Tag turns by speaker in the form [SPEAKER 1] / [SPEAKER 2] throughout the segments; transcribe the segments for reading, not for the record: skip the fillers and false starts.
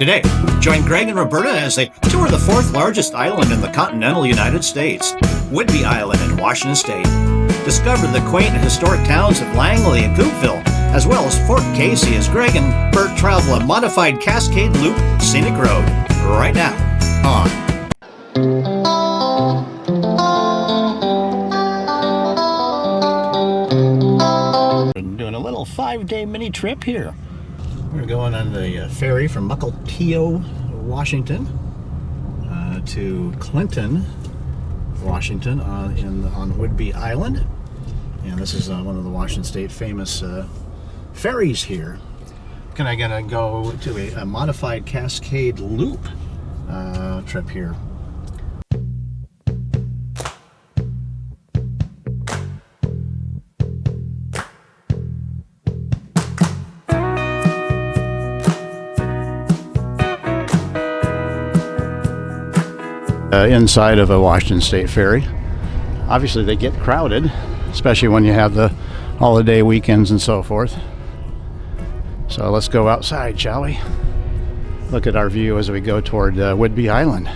[SPEAKER 1] Today, join Greg and Roberta as they tour the fourth largest island in the continental United States, Whidbey Island in Washington State. Discover the quaint and historic towns of Langley and Coupeville, as well as Fort Casey as Greg and Bert travel a modified Cascade Loop Scenic Road right now on doing a little 5-day mini trip here. We're going on the ferry from Mukilteo, Washington, to Clinton, Washington, on Whidbey Island, and this is one of the Washington State famous ferries here. I'm gonna go to a modified Cascade Loop trip here. Inside of a Washington State ferry. Obviously they get crowded, especially when you have the holiday weekends and so forth. So let's go outside, shall we? Look at our view as we go toward Whidbey Island.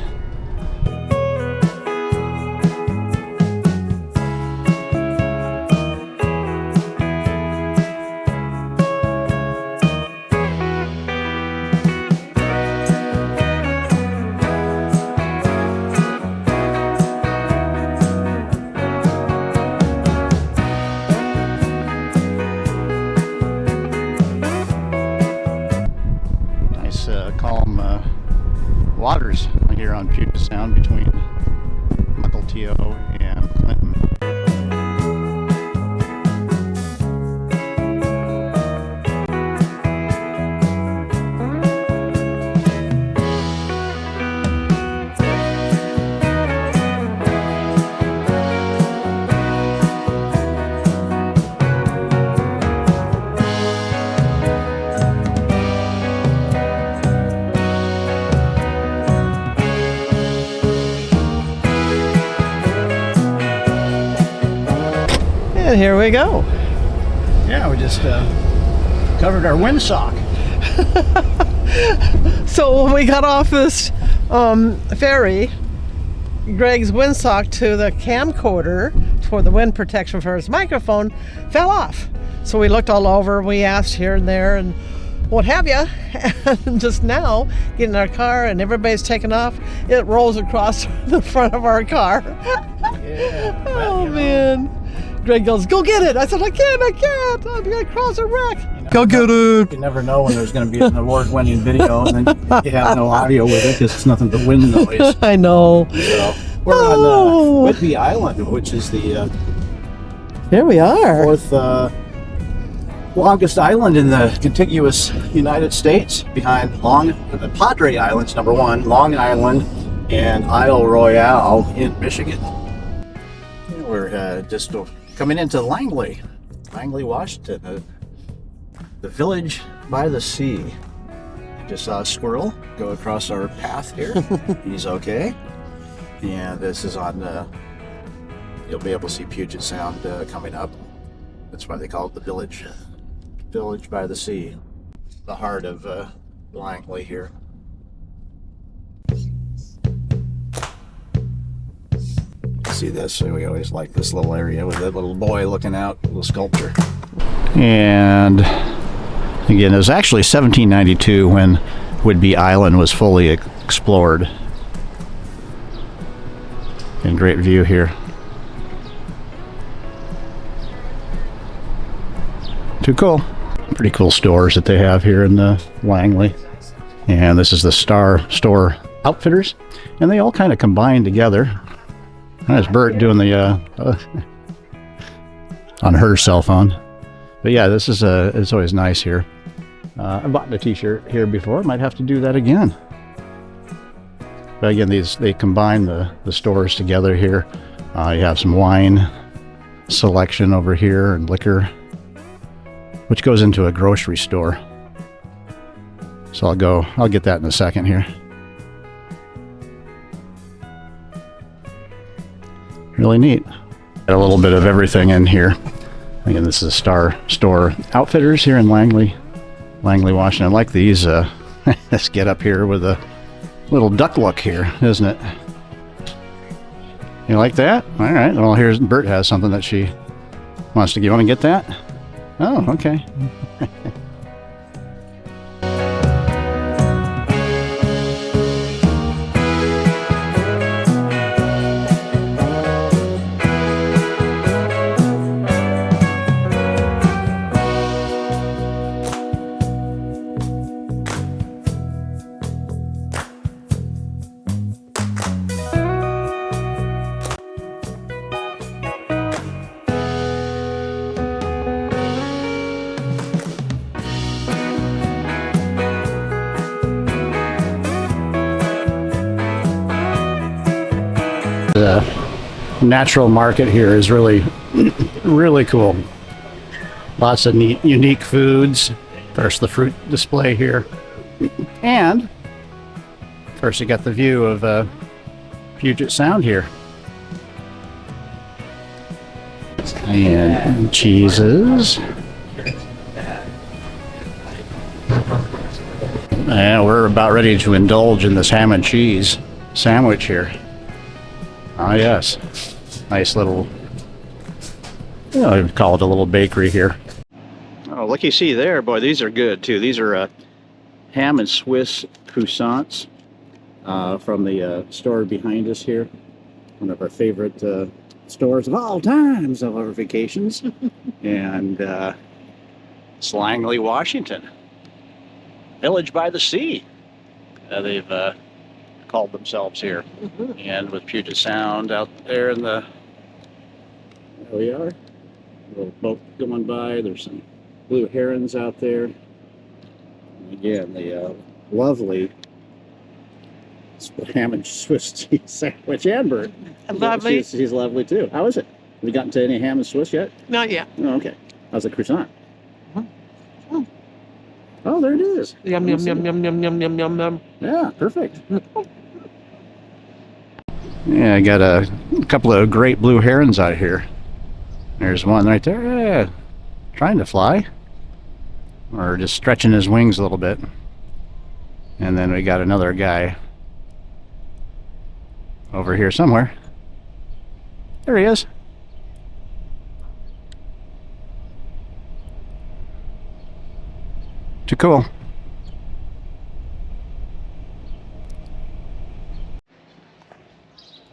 [SPEAKER 1] Calm waters here on Puget Sound between Mukilteo and Clinton.
[SPEAKER 2] And here we go.
[SPEAKER 1] Yeah, we just covered our windsock.
[SPEAKER 2] So when we got off this ferry, Greg's windsock to the camcorder for the wind protection for his microphone fell off. So we looked all over, we asked here and there and what have you, and just now getting in our car and everybody's taking off, it rolls across the front of our car.
[SPEAKER 1] Yeah.
[SPEAKER 2] Oh man. Greg goes, go get it. I said, I can't. I'm going to cross a wreck. Go get it.
[SPEAKER 1] You never know when there's going to be an award-winning video and then you have no audio with it because it's nothing but wind noise.
[SPEAKER 2] I know.
[SPEAKER 1] So we're on Whidbey Island, which is the
[SPEAKER 2] here we are.
[SPEAKER 1] fourth longest island in the contiguous United States, behind the Padre Islands, number one, Long Island, and Isle Royale in Michigan. We're just coming into Langley, Washington, the village by the sea. I just saw a squirrel go across our path here. He's okay. And this is on, you'll be able to see Puget Sound coming up. That's why they call it the village by the sea. The heart of Langley here. See this, we always like this little area with that little boy looking out, little sculpture. And again, it was actually 1792 when Whidbey Island was fully explored. And great view here. Too cool. Pretty cool stores that they have here in Langley. And this is the Star Store Outfitters, and they all kind of combine together. There's Bert doing the on her cell phone. But yeah, this is it's always nice here. I bought a t-shirt here before. Might have to do that again. But again, they combine the stores together here. You have some wine selection over here and liquor, which goes into a grocery store. So I'll get that in a second here. Really neat. Got a little bit of everything in here. Again, this is Star Store Outfitters here in Langley, Washington. I like these Let's get up here with a little duck look here, isn't it? You like that? All right. Well, here's Bert has something that she wants to give. You want to get that? Oh, okay. The natural market here is really cool. Lots of neat, unique foods. Of course, the fruit display here. And, of course, you got the view of Puget Sound here. And cheeses. And we're about ready to indulge in this ham and cheese sandwich here. Ah, yes. Nice little, I'd call it a little bakery here. Oh, look, you see there, boy, these are good too. These are ham and Swiss croissants from the store behind us here. One of our favorite stores of all times of our vacations. And it's Langley, Washington. Village by the Sea. They've called themselves here. And with Puget Sound out there in the, there we are, a little boat going by. There's some blue herons out there. And again, the lovely ham and Swiss cheese sandwich. And Bert,
[SPEAKER 2] Lovely.
[SPEAKER 1] she's lovely too. How is it? Have you gotten to any ham and Swiss yet?
[SPEAKER 2] Not yet.
[SPEAKER 1] Oh, okay. How's the croissant? Oh, there it is.
[SPEAKER 2] Yum, yum, yum, yum, yum, yum, yum, yum, yum.
[SPEAKER 1] Yeah, perfect. Yeah, I got a couple of great blue herons out here. There's one right there. Yeah, trying to fly. Or just stretching his wings a little bit. And then we got another guy over here somewhere. There he is. Too cool.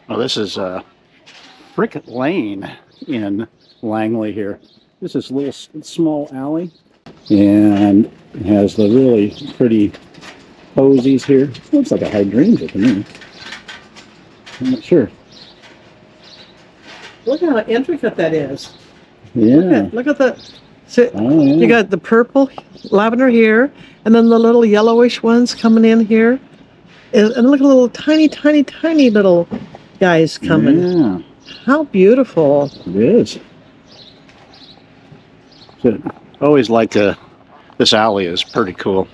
[SPEAKER 1] Well, this is Brick Lane in Langley here. This is a little small alley, and it has the really pretty posies here. Looks like a hydrangea to me. I'm not sure.
[SPEAKER 2] Look how intricate that is.
[SPEAKER 1] Yeah.
[SPEAKER 2] Look at the. So
[SPEAKER 1] Oh, yeah.
[SPEAKER 2] you got the purple lavender here, and then the little yellowish ones coming in here, and look at the little tiny little guys coming.
[SPEAKER 1] Yeah,
[SPEAKER 2] How beautiful!
[SPEAKER 1] it is. So, always like this alley is pretty cool.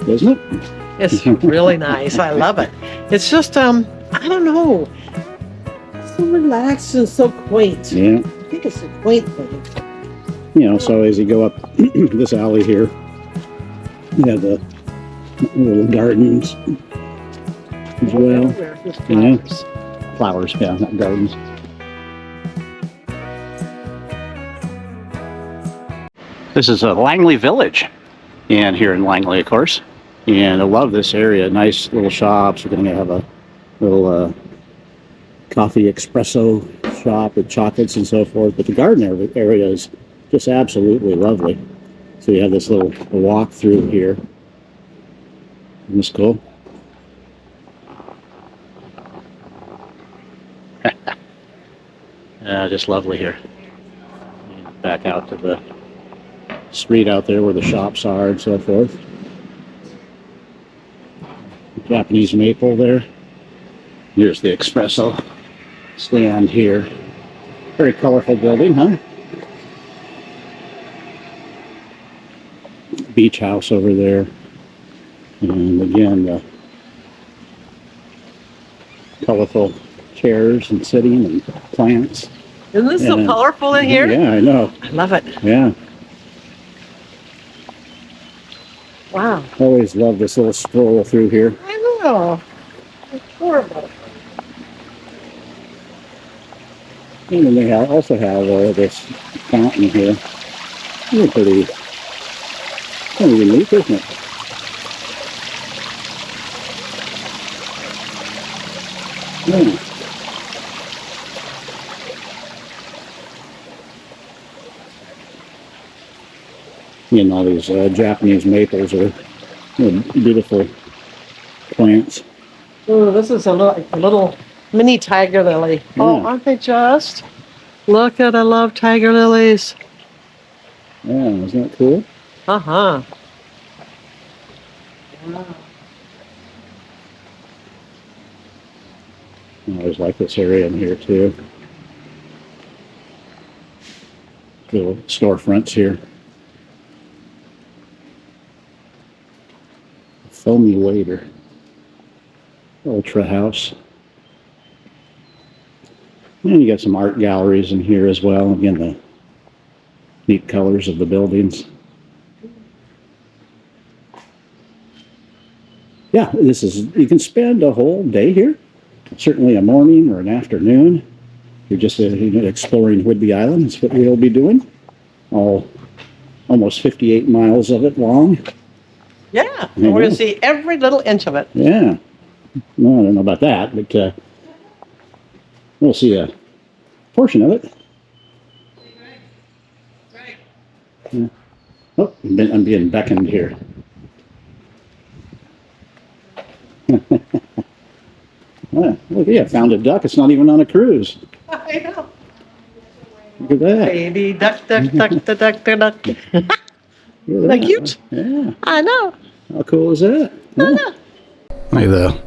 [SPEAKER 1] Isn't it?
[SPEAKER 2] It's really nice. I love it. It's just I don't know, so relaxed and so quaint.
[SPEAKER 1] Yeah.
[SPEAKER 2] I think it's a quaint thing.
[SPEAKER 1] You know, so as you go up this alley here, you have the little gardens as well.
[SPEAKER 2] Everywhere with
[SPEAKER 1] Yeah.
[SPEAKER 2] flowers.
[SPEAKER 1] Flowers, yeah, not gardens. This is a Langley Village, and here in Langley, of course. And I love this area. Nice little shops. We're going to have a little coffee espresso shop with chocolates and so forth. But the garden area is just absolutely lovely. So you have this little walk through here. Isn't this cool? Just lovely here. Back out to the street out there where the shops are and so forth. Japanese maple there. Here's the espresso stand here. Very colorful building, huh? beach house over there. And again, the colorful chairs and sitting and plants.
[SPEAKER 2] Isn't this so
[SPEAKER 1] And,
[SPEAKER 2] colorful in here?
[SPEAKER 1] Yeah, I know.
[SPEAKER 2] I love it.
[SPEAKER 1] Yeah.
[SPEAKER 2] Wow.
[SPEAKER 1] Always love this little stroll through here.
[SPEAKER 2] I know. It's horrible.
[SPEAKER 1] And then they also have this fountain here. It's pretty unique, isn't it? Yeah. And all these Japanese maples are beautiful plants.
[SPEAKER 2] Oh, this is a little mini tiger lily.
[SPEAKER 1] Yeah.
[SPEAKER 2] Oh, aren't they just? Look at, I love tiger lilies.
[SPEAKER 1] Yeah, isn't that cool?
[SPEAKER 2] Uh-huh. Wow.
[SPEAKER 1] I always like this area in here too. Little storefronts here. Foamy Waiter. Ultra House. And you got some art galleries in here as well. Again, the neat colors of the buildings. Yeah, you can spend a whole day here. Certainly a morning or an afternoon. You're just exploring Whidbey Island. That's what we'll be doing. Almost 58 miles of it long.
[SPEAKER 2] Yeah, and we're going to see every little inch of it.
[SPEAKER 1] Yeah. No, I don't know about that, but we'll see a portion of it. Yeah. Oh, I'm being beckoned here. Yeah, look, yeah, found a duck. It's not even on a cruise.
[SPEAKER 2] I know.
[SPEAKER 1] Look at that.
[SPEAKER 2] Baby duck, duck, duck, duck, duck, duck.
[SPEAKER 1] Look at
[SPEAKER 2] Isn't that cute?
[SPEAKER 1] Yeah.
[SPEAKER 2] I know.
[SPEAKER 1] How cool is that?
[SPEAKER 2] I know.
[SPEAKER 1] Look at the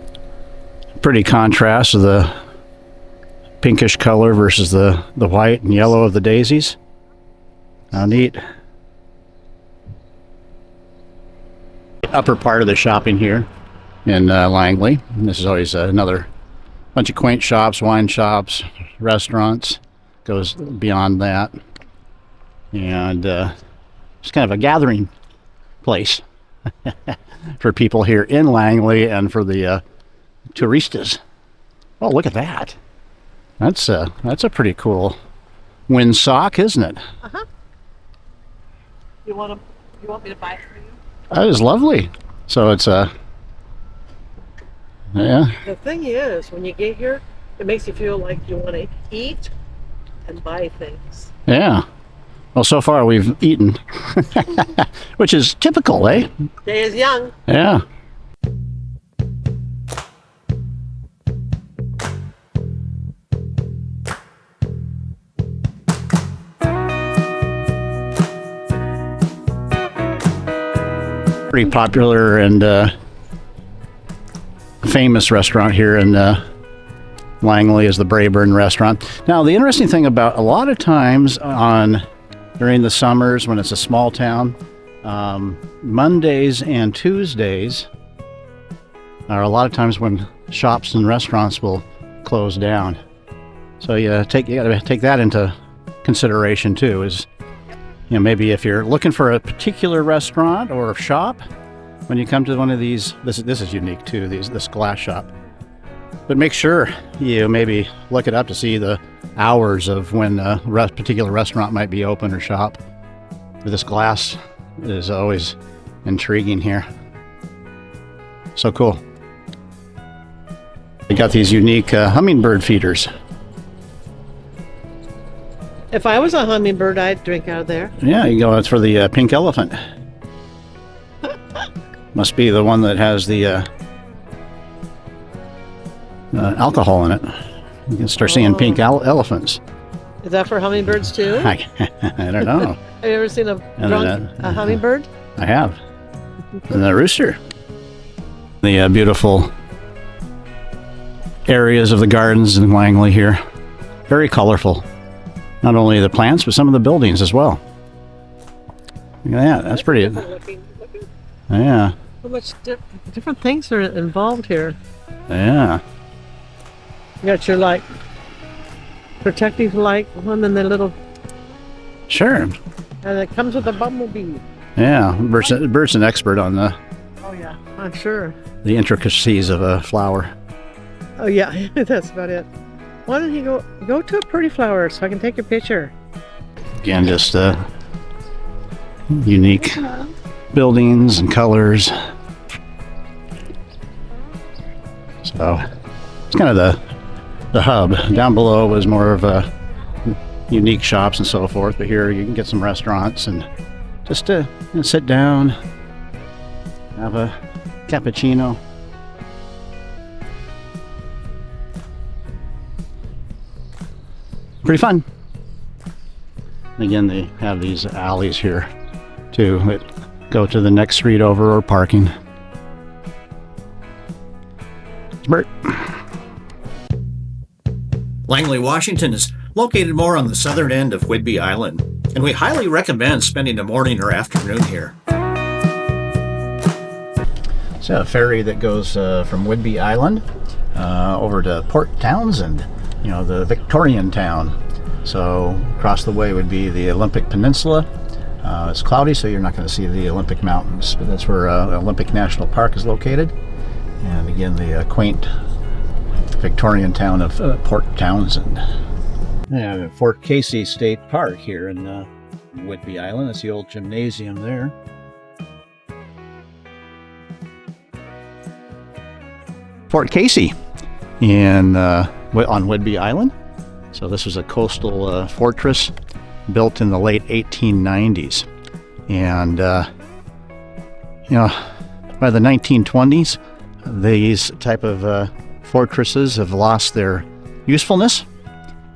[SPEAKER 1] pretty contrast of the pinkish color versus the white and yellow of the daisies. How neat. Upper part of the shopping here in Langley. And this is always another bunch of quaint shops, wine shops, restaurants. Goes beyond that. And it's kind of a gathering place for people here in Langley and for the touristas. Oh, look at that. That's a pretty cool windsock, isn't it?
[SPEAKER 2] Uh-huh. You want me to buy it for you?
[SPEAKER 1] That is lovely. So it's yeah.
[SPEAKER 2] The thing is, when you get here, it makes you feel like you want to eat and buy things.
[SPEAKER 1] Yeah. Well, so far we've eaten, which is typical, eh?
[SPEAKER 2] Day is young.
[SPEAKER 1] Yeah. Pretty popular and famous restaurant here in Langley is the Brayburn restaurant. Now, the interesting thing about a lot of times during the summers when it's a small town, Mondays and Tuesdays are a lot of times when shops and restaurants will close down. So you got to take that into consideration too. Is maybe if you're looking for a particular restaurant or shop, when you come to one of these, this is unique too. This glass shop. But make sure you maybe look it up to see the hours of when a particular restaurant might be open or shop. This glass is always intriguing here. So cool. They got these unique hummingbird feeders.
[SPEAKER 2] If I was a hummingbird, I'd drink out of there.
[SPEAKER 1] Yeah, you go. It's for the pink elephant. Must be the one that has the alcohol in it. You can start seeing pink elephants.
[SPEAKER 2] Is that for hummingbirds too?
[SPEAKER 1] I don't know.
[SPEAKER 2] Have you ever seen a hummingbird?
[SPEAKER 1] I have. And the rooster. The beautiful areas of the gardens in Langley here. Very colorful. Not only the plants, but some of the buildings as well. Look at that. That's pretty.
[SPEAKER 2] Looking.
[SPEAKER 1] Yeah.
[SPEAKER 2] So much different things are involved here.
[SPEAKER 1] Yeah.
[SPEAKER 2] You got your like protective light one and the little,
[SPEAKER 1] Sure.
[SPEAKER 2] and it comes with a bumblebee.
[SPEAKER 1] Yeah. Bert's an expert on
[SPEAKER 2] Oh yeah, I'm sure.
[SPEAKER 1] the intricacies of a flower.
[SPEAKER 2] Oh yeah, that's about it. Why don't you go to a pretty flower so I can take a picture?
[SPEAKER 1] Again, just unique buildings and colors. So it's kind of the hub. Down below was more of a unique shops and so forth, but here you can get some restaurants and just sit down, have a cappuccino. Pretty fun. And again, they have these alleys here too that go to the next street over or parking. Bert.
[SPEAKER 3] Langley, Washington is located more on the southern end of Whidbey Island, and we highly recommend spending a morning or afternoon here.
[SPEAKER 1] It's a ferry that goes from Whidbey Island over to Port Townsend, the Victorian town. So across the way would be the Olympic Peninsula. It's cloudy, so you're not going to see the Olympic Mountains, but that's where Olympic National Park is located. And again, the quaint Victorian town of Port Townsend. Yeah, Fort Casey State Park here in Whidbey Island. That's the old gymnasium there. Fort Casey on Whidbey Island. So this was a coastal fortress built in the late 1890s. And, by the 1920s, these type of fortresses have lost their usefulness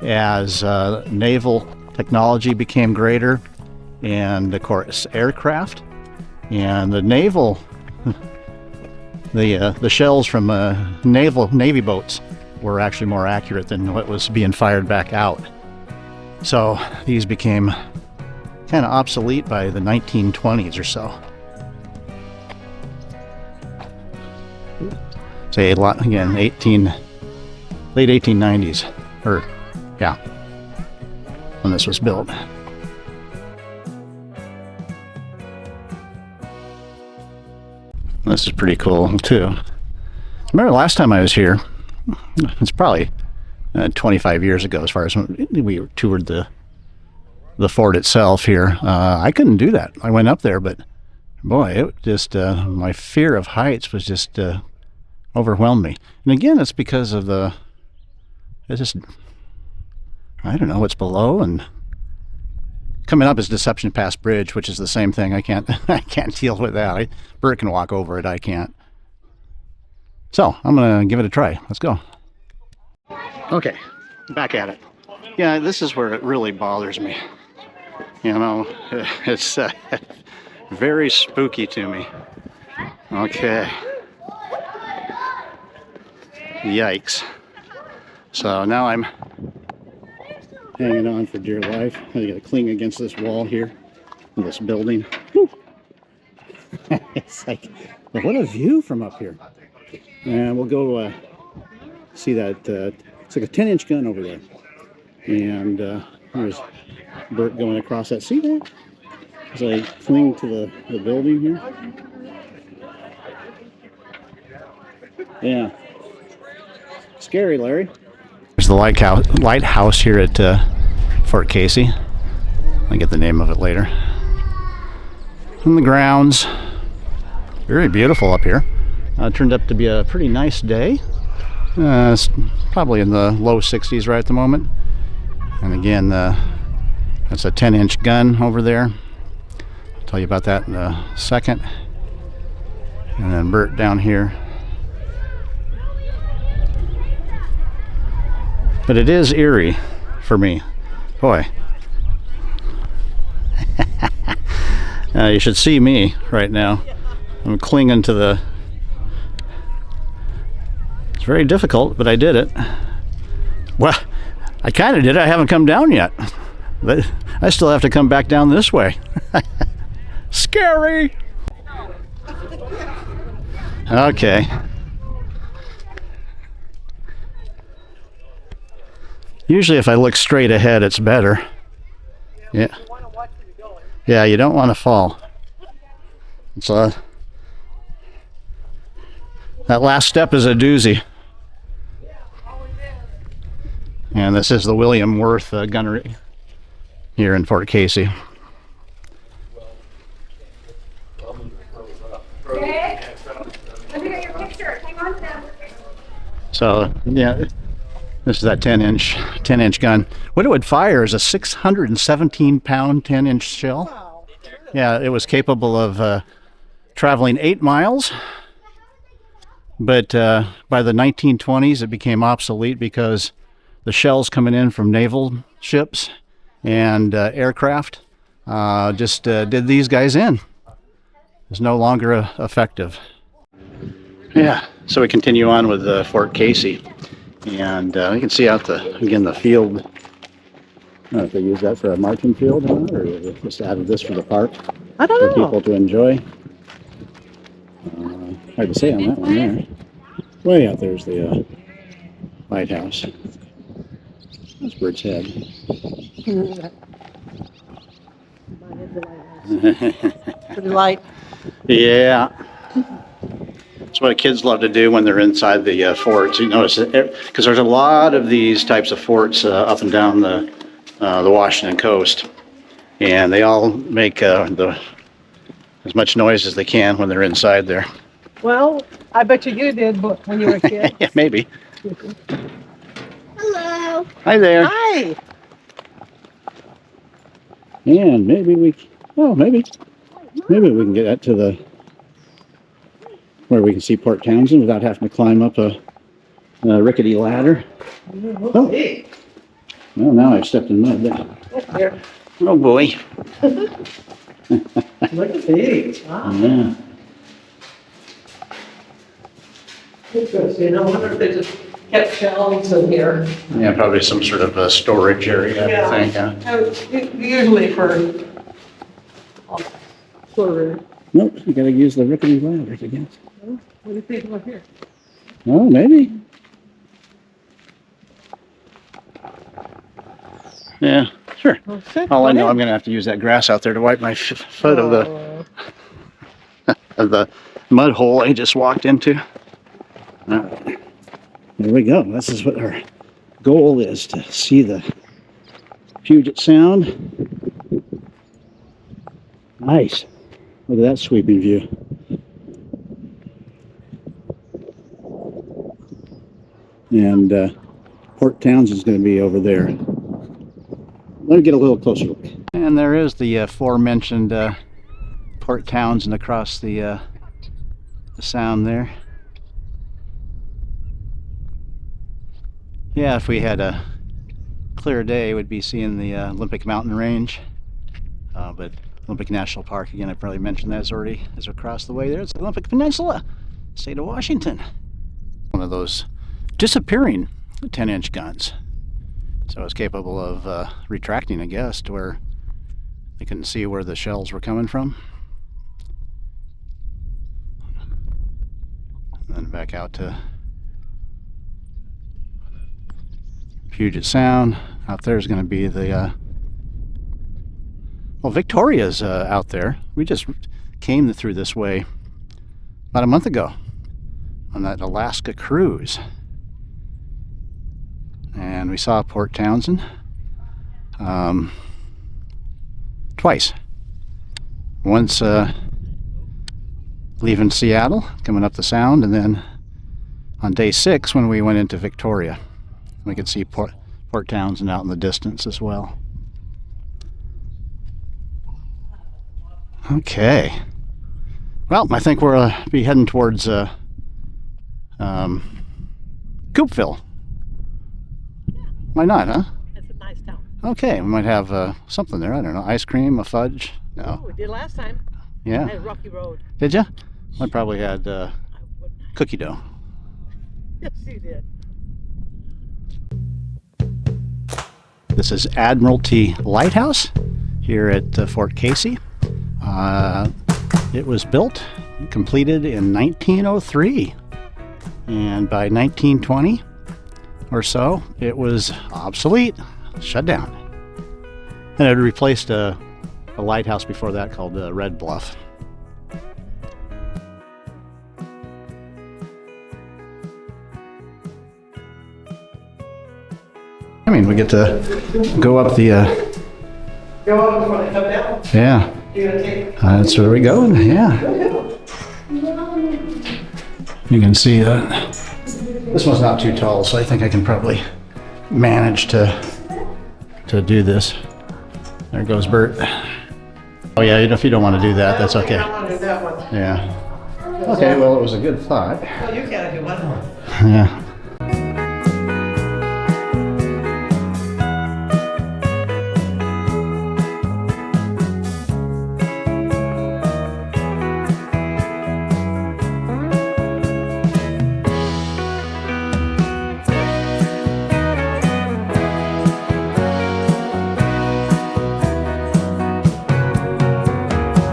[SPEAKER 1] as naval technology became greater, and of course aircraft and the naval the shells from navy boats were actually more accurate than what was being fired back out. So these became kind of obsolete by the 1920s or so. Say a lot again, late 1890s, when this was built. This is pretty cool too. Remember last time I was here, it's probably 25 years ago as far as when we toured the fort itself here. I couldn't do that. I went up there, but boy, it just my fear of heights was just overwhelmed me. And again, it's because of I don't know what's below, and coming up is Deception Pass Bridge, which is the same thing. I can't deal with that. Bert can walk over it. I can't. So I'm gonna give it a try. Let's go. Okay, back at it. Yeah, this is where it really bothers me. It's very spooky to me. Okay. Yikes. So now I'm hanging on for dear life. I gotta cling against this wall here, this building. It's like, what a view from up here. And we'll go see that, it's like a 10-inch gun over there. And there's Bert going across that. See that? As I cling to the building here. Yeah. Scary, Larry. There's the lighthouse here at Fort Casey. I'll get the name of it later. And the grounds. Very beautiful up here. Turned up to be a pretty nice day. It's probably in the low 60s right at the moment. And again, that's a 10-inch gun over there. I'll tell you about that in a second. And then Bert down here. But it is eerie for me. Boy. You should see me right now. I'm clinging to the... It's very difficult, but I did it. Well, I kind of did it. I haven't come down yet. But I still have to come back down this way. Scary. Okay. Usually if I look straight ahead, it's better. Yeah. Yeah, you don't want to fall. It's that last step is a doozy. And this is the William Worth gunnery here in Fort Casey.
[SPEAKER 4] Greg, let me get your picture. Hang on to them.
[SPEAKER 1] So yeah, this is that 10-inch gun. What it would fire is a 617-pound 10-inch shell. Yeah, it was capable of traveling 8 miles. But by the 1920s, it became obsolete because the shells coming in from naval ships and aircraft just did these guys in. It's no longer effective. Yeah, so we continue on with Fort Casey. And you can see out the field. I don't know if they use that for a marching field or not, or they just added this for the park.
[SPEAKER 2] I don't
[SPEAKER 1] For
[SPEAKER 2] know.
[SPEAKER 1] people to enjoy. Hard to say on that one there. Way out there's the lighthouse. That's Bird's Head.
[SPEAKER 2] Pretty light.
[SPEAKER 1] Yeah. That's what kids love to do when they're inside the forts. You notice, because there's a lot of these types of forts up and down the Washington coast, and they all make as much noise as they can when they're inside there.
[SPEAKER 2] Well, I bet you did, but when you were a kid.
[SPEAKER 1] Yeah, maybe.
[SPEAKER 4] Hello.
[SPEAKER 1] Hi there.
[SPEAKER 2] Hi.
[SPEAKER 1] And maybe we can get that to where we can see Port Townsend without having to climb up a rickety ladder. Oh. Well, now I've stepped in mud there. Oh boy.
[SPEAKER 2] Look at these. Wow.
[SPEAKER 1] Yeah.
[SPEAKER 2] Interesting. I wonder if they just kept shelves in here.
[SPEAKER 1] Yeah, probably some sort of a storage area, I think. Huh?
[SPEAKER 2] Usually for storage.
[SPEAKER 1] Nope, you gotta use the rickety ladders again.
[SPEAKER 2] What do you think about here?
[SPEAKER 1] Oh, maybe. Yeah, sure. All I know, I'm gonna have to use that grass out there to wipe my foot of the mud hole I just walked into. All right. There we go. This is what our goal is, to see the Puget Sound. Nice. Look at that sweeping view. And Port Townsend is going to be over there. Let me get a little closer look. And there is the aforementioned Port Townsend across the sound there. Yeah, if we had a clear day, we'd be seeing the Olympic Mountain Range. But Olympic National Park, again, I probably mentioned that is across the way there. It's the Olympic Peninsula, state of Washington. One of those disappearing 10-inch guns. So it's capable of retracting, I guess, to where they couldn't see where the shells were coming from. And then back out to Puget Sound. Out there is going to be the well, Victoria's out there. We just came through this way about a month ago on that Alaska cruise, and we saw Port Townsend twice. Once leaving Seattle, coming up the Sound, and then on day 6 when we went into Victoria. We could see Port Townsend out in the distance as well. Okay. Well, I think we'll be heading towards Coupeville. Why not, huh?
[SPEAKER 2] It's a nice town.
[SPEAKER 1] Okay, we might have something there. I don't know, ice cream, a fudge. No.
[SPEAKER 2] Oh, we did last time.
[SPEAKER 1] Yeah.
[SPEAKER 2] At Rocky Road.
[SPEAKER 1] Did you? I probably had cookie dough.
[SPEAKER 2] Yes, you did.
[SPEAKER 1] This is Admiralty Lighthouse here at Fort Casey. It was built and completed in 1903, and by 1920 or so, it was obsolete, shut down. And it had replaced a lighthouse before that called Red Bluff. I mean, we get to go up the,
[SPEAKER 2] Go up before they come down.
[SPEAKER 1] yeah,
[SPEAKER 2] You're gonna take.
[SPEAKER 1] that's where we go, yeah. You can see that. This one's not too tall, so I think I can probably manage to do this. There goes Bert. Oh yeah, if you don't want to do that, that's okay.
[SPEAKER 2] I don't want to do that one.
[SPEAKER 1] Yeah. Okay, well, it was a good thought.
[SPEAKER 2] Well, you gotta do one more.
[SPEAKER 1] Yeah.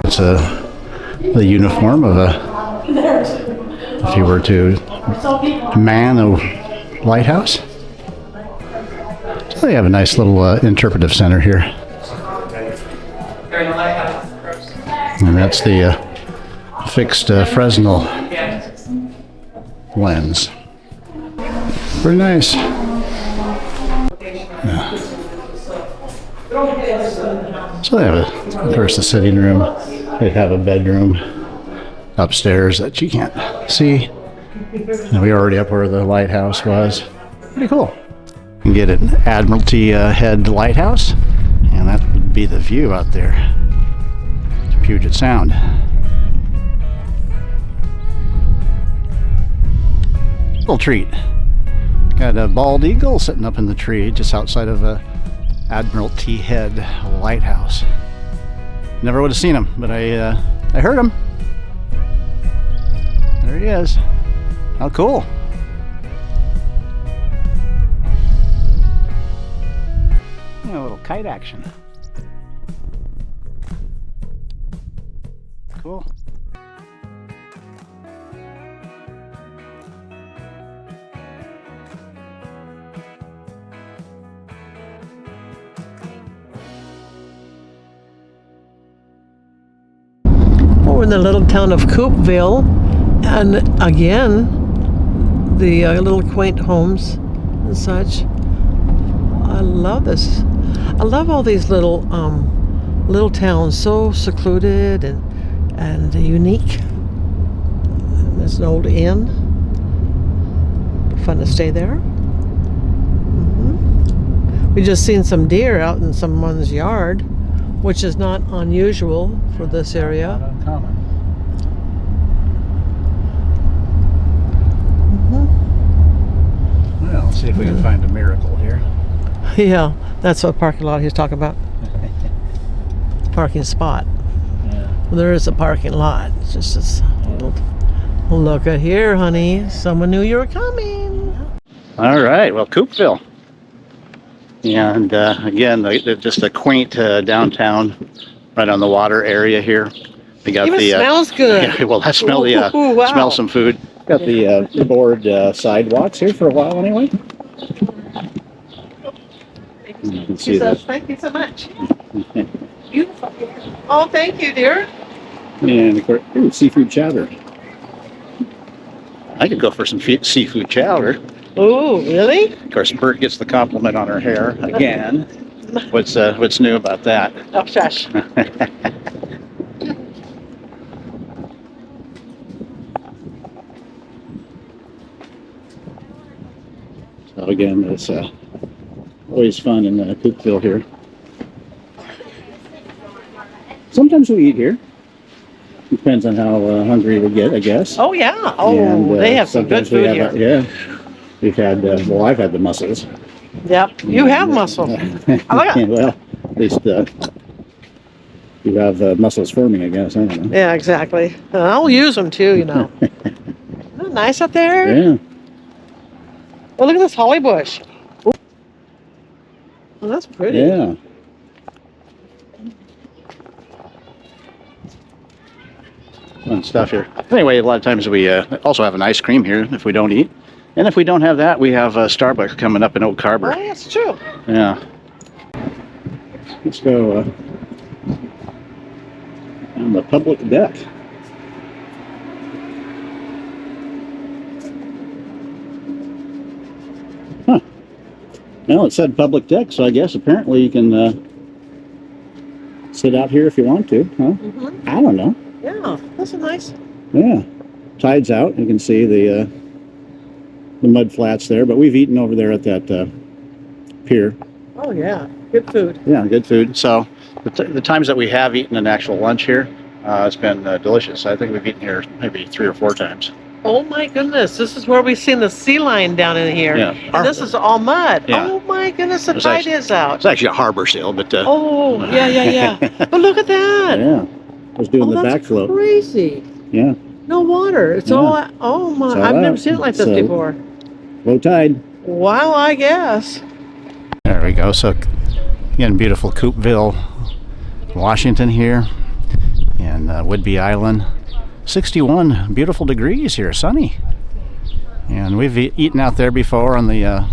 [SPEAKER 1] It's the uniform of if you were to man a lighthouse. So they have a nice little interpretive center here. And that's the fixed Fresnel lens. Pretty nice. Yeah. So they have, of course, the sitting room. They have a bedroom upstairs that you can't see. And we were already up where the lighthouse was. Pretty cool. You can get an Admiralty head lighthouse, and that would be the view out there to Puget Sound. Little treat. Got a bald eagle sitting up in the tree just outside of a Admiralty head lighthouse. Never would have seen him, but I heard him. There he is. How cool. Yeah, a little kite action. Cool.
[SPEAKER 2] We're in the little town of Coupeville, and again, the little quaint homes and such. I love this. I love all these little towns, so secluded and unique. There's an old inn. Fun to stay there. We just seen some deer out in someone's yard, which is not unusual for this area.
[SPEAKER 1] Not uncommon. Well, let's see if we can find a miracle here.
[SPEAKER 2] Yeah, that's what parking lot he's talking about. Parking spot.
[SPEAKER 1] Yeah.
[SPEAKER 2] Well, there is a parking lot. It's just this little, look at here, honey. Someone knew you were coming.
[SPEAKER 1] All right, well, Coupeville. And again, just a quaint downtown, right on the water area here. We got
[SPEAKER 2] Even
[SPEAKER 1] the
[SPEAKER 2] smells good.
[SPEAKER 1] Yeah, well, I smell the
[SPEAKER 2] Ooh, wow.
[SPEAKER 1] smell some food. Got the board sidewalks here for a while anyway. You can see that.
[SPEAKER 2] Thank you so much. Beautiful. Oh, thank you, dear.
[SPEAKER 1] And of course, ooh, seafood chowder. I could go for some seafood chowder.
[SPEAKER 2] Oh, really?
[SPEAKER 1] Of course, Bert gets the compliment on her hair again. What's new about that?
[SPEAKER 2] Oh, shush.
[SPEAKER 1] So again, it's always fun in Coupeville here. Sometimes we eat here. Depends on how hungry we get, I guess.
[SPEAKER 2] Oh, yeah. Oh,
[SPEAKER 1] And,
[SPEAKER 2] they have some good
[SPEAKER 1] sometimes we
[SPEAKER 2] food
[SPEAKER 1] have
[SPEAKER 2] here.
[SPEAKER 1] yeah. We've had, well, I've had the mussels.
[SPEAKER 2] Yep. You have muscle. I like it.
[SPEAKER 1] Well, at least you have mussels for me, I guess. I don't know.
[SPEAKER 2] Yeah, exactly. And I'll use them too, you know. Isn't it nice up there?
[SPEAKER 1] Yeah.
[SPEAKER 2] Oh, look at this holly bush. Ooh. Oh, that's pretty.
[SPEAKER 1] Yeah. fun stuff here. Anyway, a lot of times we also have an ice cream here if we don't eat. And if we don't have that, we have Starbucks coming up in Oak Harbor.
[SPEAKER 2] Oh, that's true.
[SPEAKER 1] Yeah. Let's go on the public deck. Huh. Well, it said public deck, so I guess apparently you can sit out here if you want to, huh?
[SPEAKER 2] Mm-hmm.
[SPEAKER 1] I don't know.
[SPEAKER 2] Yeah, that's nice.
[SPEAKER 1] Yeah. Tide's out. You can see the mud flats there, but we've eaten over there at that pier.
[SPEAKER 2] Oh, yeah. Good food.
[SPEAKER 1] Yeah, good food. So the times that we have eaten an actual lunch here, it's been delicious. I think we've eaten here maybe 3 or 4 times.
[SPEAKER 2] Oh, my goodness. This is where we've seen the sea lion down in here.
[SPEAKER 1] Yeah.
[SPEAKER 2] And this is all mud.
[SPEAKER 1] Yeah.
[SPEAKER 2] Oh, my goodness. The
[SPEAKER 1] It's
[SPEAKER 2] tide
[SPEAKER 1] actually-
[SPEAKER 2] is out.
[SPEAKER 1] It's actually a harbor sail, but
[SPEAKER 2] Oh, yeah. But look at that.
[SPEAKER 1] yeah, I was doing the
[SPEAKER 2] that's
[SPEAKER 1] backfloat.
[SPEAKER 2] crazy.
[SPEAKER 1] Yeah,
[SPEAKER 2] No water. It's
[SPEAKER 1] Yeah.
[SPEAKER 2] all, oh, my.
[SPEAKER 1] It's all
[SPEAKER 2] I've never
[SPEAKER 1] out.
[SPEAKER 2] seen it like this
[SPEAKER 1] So-
[SPEAKER 2] before.
[SPEAKER 1] low tide.
[SPEAKER 2] Wow, I guess.
[SPEAKER 1] There we go. So again, beautiful Coupeville, Washington here, and Whidbey Island. 61 beautiful degrees here, sunny. And we've eaten out there before on the out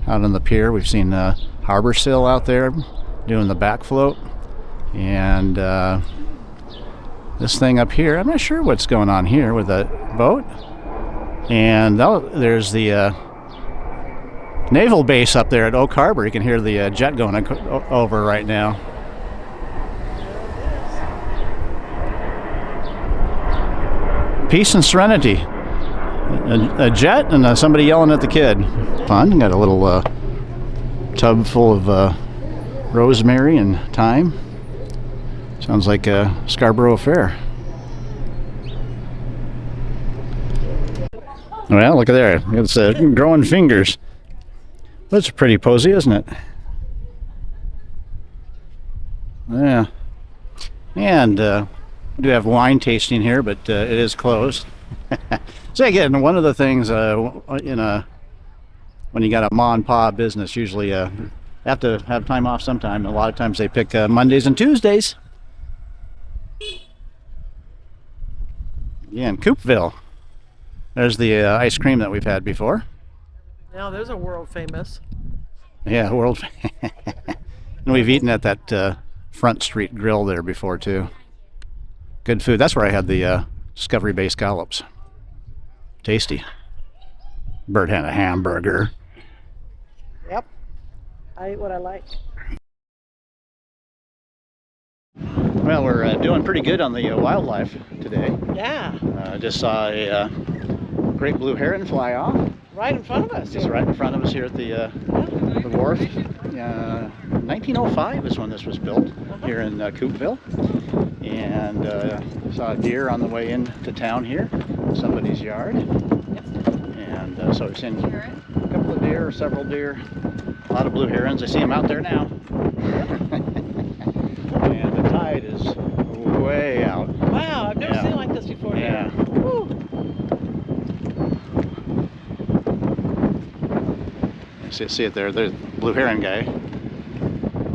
[SPEAKER 1] on the pier. We've seen harbor sail out there doing the back float, and this thing up here. I'm not sure what's going on here with the boat. And there's the naval base up there at Oak Harbor. You can hear the jet going over right now. Peace and serenity. A jet and somebody yelling at the kid. Fun. Got a little tub full of rosemary and thyme. Sounds like a Scarborough affair. Well, look at there. It's growing fingers. That's pretty posy, isn't it? Yeah. And we do have wine tasting here, but it is closed. So again, one of the things when you got a ma and pa business, usually have to have time off sometime. A lot of times they pick Mondays and Tuesdays. Again, Coupeville. There's the ice cream that we've had before.
[SPEAKER 2] Now there's a world famous.
[SPEAKER 1] Yeah, world. And we've eaten at that Front Street Grill there before too. Good food. That's where I had the Discovery Bay scallops. Tasty. Bert had a hamburger.
[SPEAKER 2] Yep. I eat what I like.
[SPEAKER 1] Well, we're doing pretty good on the wildlife today.
[SPEAKER 2] Yeah.
[SPEAKER 1] Just saw a great blue heron fly off.
[SPEAKER 2] Right in front of us.
[SPEAKER 1] Just right in front of us here at the wharf. 1905 is when this was built here in Coupeville. And saw a deer on the way into town here, somebody's yard. And so we've seen a couple of deer, several deer, a lot of blue herons. I see them out there now. And the tide is way out.
[SPEAKER 2] Wow, I've never seen it like this before.
[SPEAKER 1] Yeah.
[SPEAKER 2] Woo.
[SPEAKER 1] See it there, there's the blue heron guy.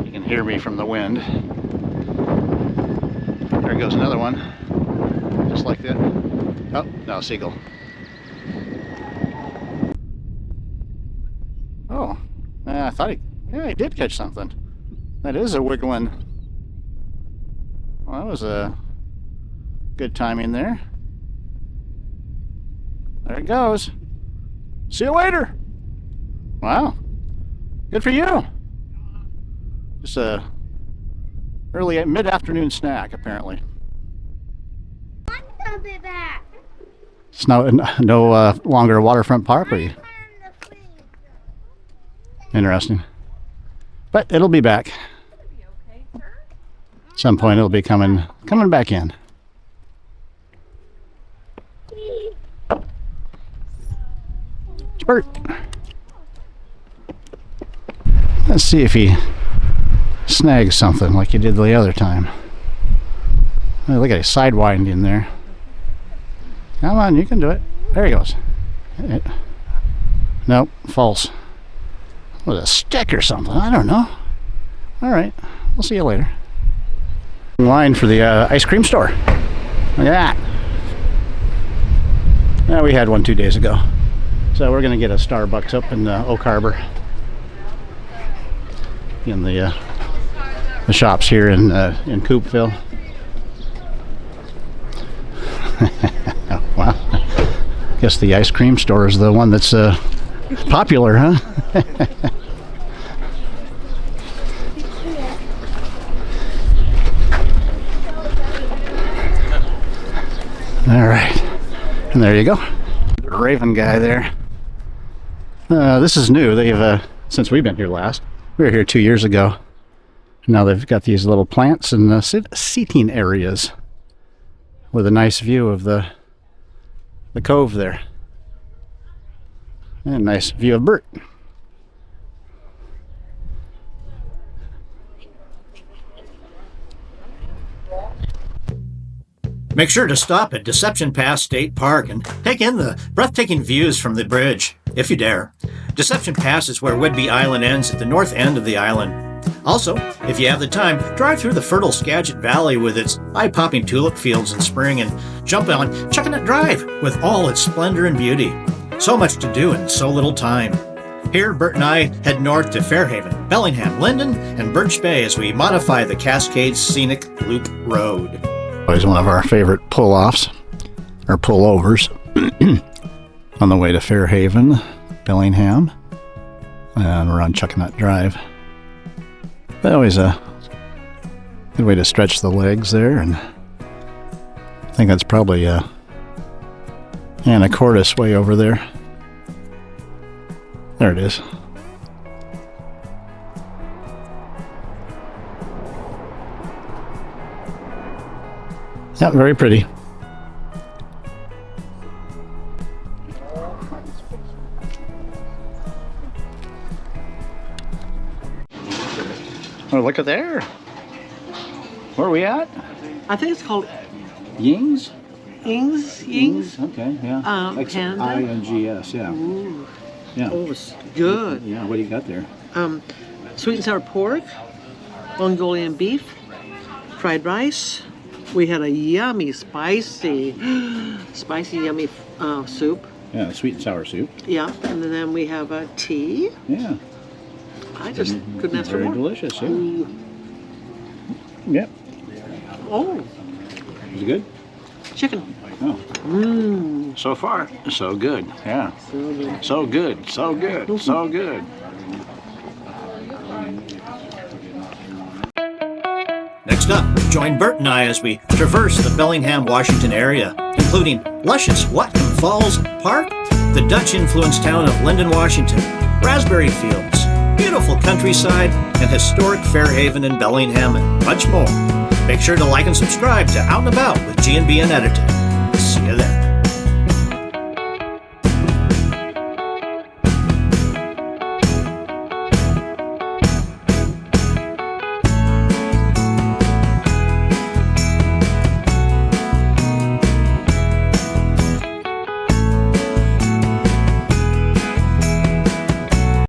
[SPEAKER 1] You can hear me from the wind. There goes another one, just like that. Oh, no, seagull. Oh, I thought he did catch something. That is a wiggling. Well, that was a good timing there. There it goes. See you later. Wow, good for you. Just a early mid-afternoon snack, apparently.
[SPEAKER 4] I'll be back.
[SPEAKER 1] It's no longer a waterfront property. Interesting, but it'll be back. At some point, it'll be coming back in. It's Bert. Let's see if he snags something like he did the other time. Oh, look at his sidewinding there. Come on, you can do it. There he goes. Nope, false. Was a stick or something? I don't know. All right, we'll see you later. In line for the ice cream store. Look at that. We had one 2 days ago. So we're going to get a Starbucks up in Oak Harbor. In the shops here in Coupeville. Wow. Guess the ice cream store is the one that's popular, huh? All right. And there you go. The Raven guy there. This is new. They've since we've been here last. We were here 2 years ago. Now they've got these little plants and seating areas with a nice view of the cove there. And a nice view of Bert.
[SPEAKER 3] Make sure to stop at Deception Pass State Park and take in the breathtaking views from the bridge, if you dare. Deception Pass is where Whidbey Island ends at the north end of the island. Also, if you have the time, drive through the fertile Skagit Valley with its eye-popping tulip fields in spring and jump on Chuckanut Drive with all its splendor and beauty. So much to do in so little time. Here, Bert and I head north to Fairhaven, Bellingham, Linden, and Birch Bay as we modify the Cascades Scenic Loop Road.
[SPEAKER 1] Always one of our favorite pull-offs, or pullovers, on the way to Fairhaven, Bellingham, and we're on Chuckanut Drive. But always a good way to stretch the legs there, and I think that's probably Anacortes way over there. There it is. Yeah, very pretty. Oh, look at there. Where are we at?
[SPEAKER 2] I think it's called
[SPEAKER 1] Yings?
[SPEAKER 2] Yings.
[SPEAKER 1] Okay, yeah.
[SPEAKER 2] Panda.
[SPEAKER 1] I-N-G-S, yeah.
[SPEAKER 2] Ooh.
[SPEAKER 1] Yeah.
[SPEAKER 2] Oh, it's good.
[SPEAKER 1] Yeah, what do you got there?
[SPEAKER 2] Sweet and sour pork, Mongolian beef, fried rice. We had a yummy, spicy yummy soup.
[SPEAKER 1] Yeah, sweet and sour soup.
[SPEAKER 2] Yeah, and then we have a tea.
[SPEAKER 1] Yeah.
[SPEAKER 2] I just couldn't ask for more.
[SPEAKER 1] Very delicious, yeah. Yep.
[SPEAKER 2] Oh,
[SPEAKER 1] Is it good?
[SPEAKER 2] chicken.
[SPEAKER 1] Oh.
[SPEAKER 2] Mmm.
[SPEAKER 1] So far, so good. Yeah.
[SPEAKER 2] So good.
[SPEAKER 1] So good, so good, so good.
[SPEAKER 3] Next up, join Bert and I as we traverse the Bellingham, Washington area, including luscious Waterfalls Park, the Dutch-influenced town of Linden, Washington, raspberry fields, beautiful countryside, and historic Fairhaven and Bellingham, and much more. Make sure to like and subscribe to Out and About with G&B and Edited. See you there.